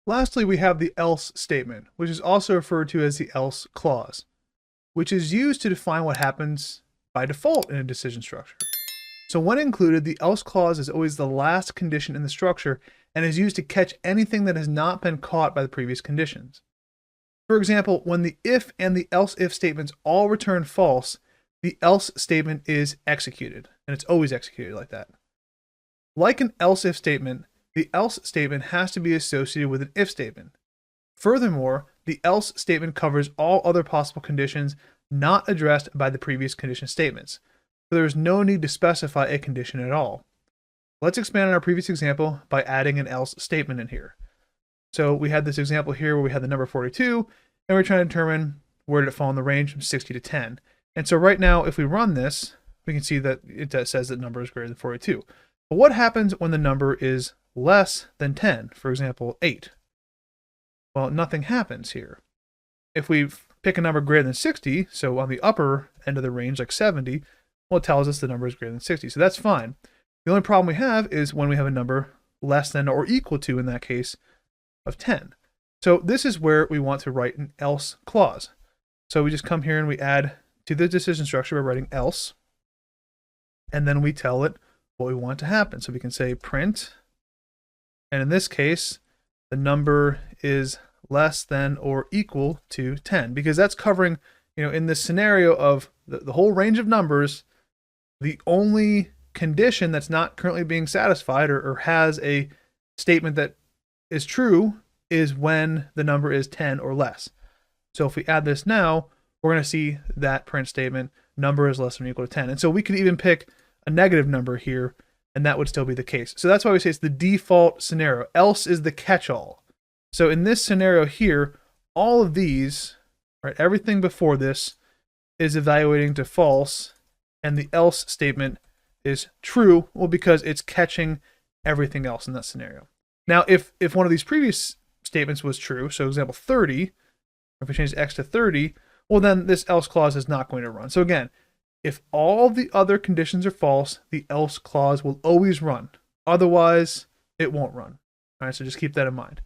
Lastly, we have the else statement, which is also referred to as the else clause, which is used to define what happens by default in a decision structure. So when included, the else clause is always the last condition in the structure and is used to catch anything that has not been caught by the previous conditions. For example, when the if and the else if statements all return false, the else statement is executed, and it's always executed like that. Like an else if statement, the else statement has to be associated with an if statement. Furthermore, the else statement covers all other possible conditions not addressed by the previous condition statements, so there is no need to specify a condition at all. Let's expand on our previous example by adding an else statement in here. So we had this example here where we had the number 42, and we're trying to determine where did it fall in the range from 60 to 10. And so right now, if we run this, we can see that it says that number is greater than 42. But what happens when the number is less than 10? For example, 8. Well, nothing happens here. If we pick a number greater than 60, so on the upper end of the range, like 70, well, it tells us the number is greater than 60. So that's fine. The only problem we have is when we have a number less than or equal to, in that case, of 10. So this is where we want to write an else clause. So we just come here and we add to the decision structure by writing else, and then we tell it what we want to happen. So we can say print, and in this case, the number is less than or equal to 10, because that's covering, in this scenario of the whole range of numbers, the only condition that's not currently being satisfied or has a statement that is true is when the number is 10 or less. So if we add this now, we're going to see that print statement, number is less than or equal to 10. And so we could even pick a negative number here, and that would still be the case. So that's why we say it's the default scenario. Else is the catch-all. So in this scenario here, all of these, right, everything before this is evaluating to false, and the else statement is true, well, because it's catching everything else in that scenario. Now, if one of these previous statements was true, so example 30, if we change x to 30, well, then this else clause is not going to run. So again, if all the other conditions are false, the else clause will always run. Otherwise, it won't run. All right, so just keep that in mind.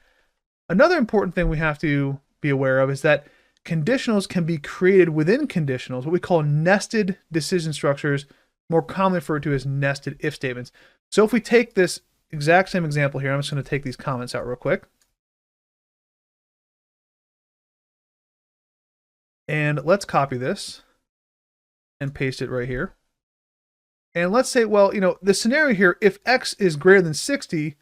Another important thing we have to be aware of is that conditionals can be created within conditionals, what we call nested decision structures, more commonly referred to as nested if statements. So if we take this exact same example here, I'm just going to take these comments out real quick. And let's copy this and paste it right here. And let's say, well, the scenario here, if x is greater than 60,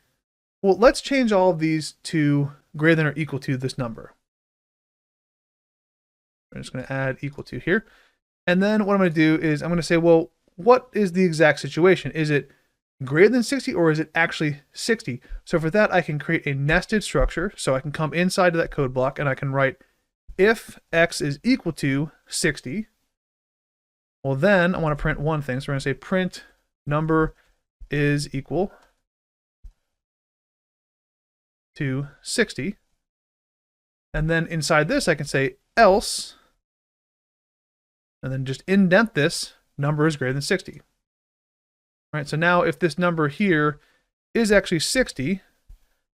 well, let's change all of these to greater than or equal to this number. I'm just going to add equal to here. And then what I'm going to do is I'm going to say, well, what is the exact situation? Is it greater than 60 or is it actually 60? So for that, I can create a nested structure. So I can come inside of that code block and I can write if x is equal to 60, well, then I want to print one thing. So we're going to say print number is equal to 60. And then inside this, I can say else, and then just indent this, number is greater than 60. All right, so now if this number here is actually 60,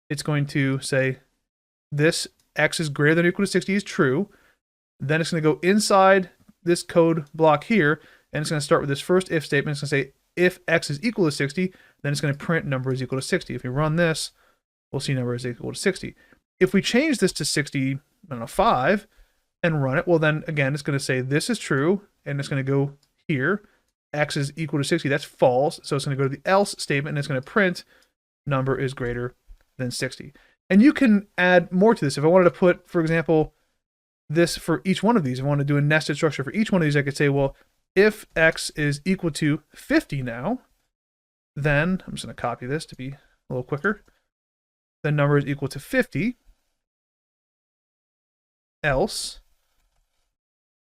it's going to say this x is greater than or equal to 60 is true. Then it's going to go inside this code block here, and it's going to start with this first if statement. It's going to say if x is equal to 60, then it's going to print number is equal to 60. If we run this, we'll see number is equal to 60. If we change this to 65 and run it, well, then again, it's going to say this is true, and it's going to go here. X is equal to 60. That's false. So it's going to go to the else statement, and it's going to print number is greater than 60. And you can add more to this. If I wanted to put, for example, this for each one of these, if I want to do a nested structure for each one of these, I could say, well, if x is equal to 50 now, then I'm just going to copy this to be a little quicker. The number is equal to 50. Else,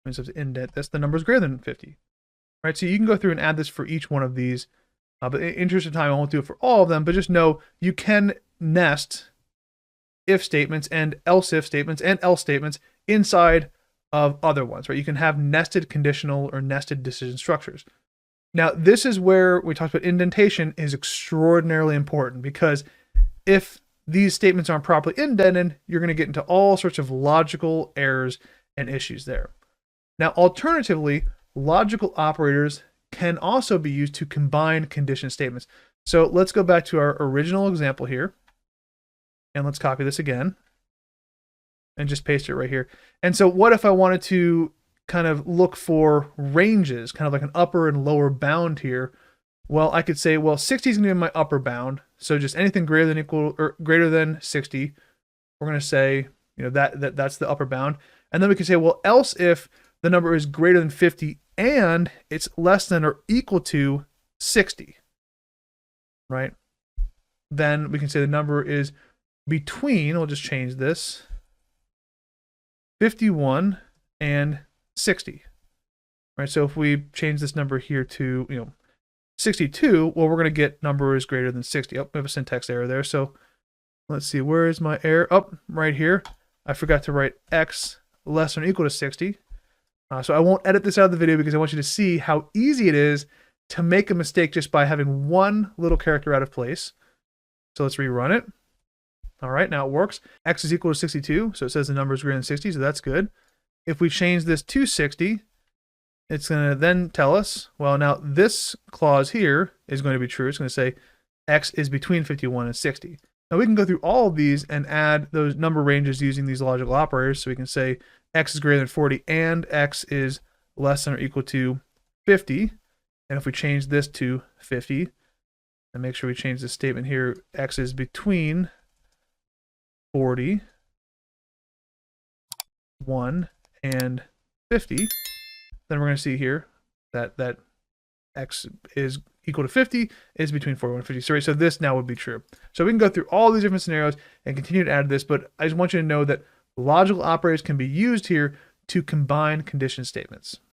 I have to indent this, the number is greater than 50. Right, so you can go through and add this for each one of these. But in interest of time, I won't do it for all of them, but just know you can nest if statements and else if statements and else statements inside of other ones, right? You can have nested conditional or nested decision structures. Now, this is where we talked about indentation is extraordinarily important, because if these statements aren't properly indented, you're going to get into all sorts of logical errors and issues there. Now, alternatively, logical operators can also be used to combine condition statements. So let's go back to our original example here, and let's copy this again and just paste it right here. And so what if I wanted to kind of look for ranges, kind of like an upper and lower bound here? Well, I could say, well, 60 is going to be my upper bound. So just anything greater than equal or greater than 60, we're going to say, that's the upper bound. And then we can say, well, else if the number is greater than 50 and it's less than or equal to 60, right? Then we can say the number is between, we'll just change this, 51 and 60, right? So if we change this number here to, 62, well, we're going to get number is greater than 60. Oh, we have a syntax error there. So let's see, where is my error? Oh, right here. I forgot to write x less than or equal to 60. So I won't edit this out of the video because I want you to see how easy it is to make a mistake just by having one little character out of place. So let's rerun it. All right, now it works. X is equal to 62, so it says the number is greater than 60, so that's good. If we change this to 60, it's going to then tell us, well, now this clause here is going to be true. It's going to say x is between 51 and 60. Now we can go through all of these and add those number ranges using these logical operators. So we can say x is greater than 40 and x is less than or equal to 50. And if we change this to 50, and make sure we change this statement here, x is between 40, 1, and 50, then we're going to see here that x is equal to 50 is between 41 and 50. So this now would be true. So we can go through all these different scenarios and continue to add this, but I just want you to know that logical operators can be used here to combine condition statements.